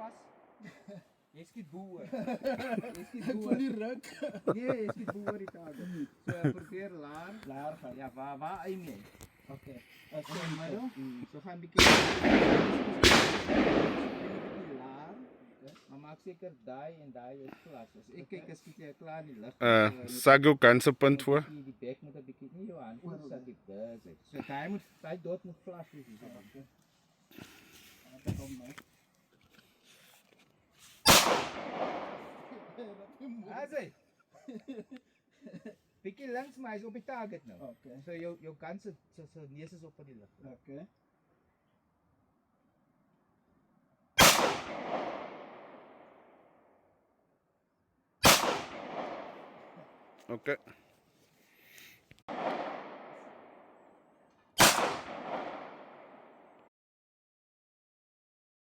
vas. Jy skiet bo oor. Jy skiet Ek bo voel oor. die ruk. Nee, jy skiet bo oor die target. So probeer laer. Laer gaan. Ja, waar aim jy? Okay. In So die middel. So gaan bietjie laer. Maar maak seker daai en daai is plat. As ek kyk as jy klaar in die lug. Sag jou kansepunt voor. Die bek moet 'n bietjie nie jou hand sal die dis. So daai dot moet flas wees hier. Kom nou. Asai. Bietjie links maar hy's op die target nou. Okay. So jou kans se neus is op van die lug. Okay. Okay.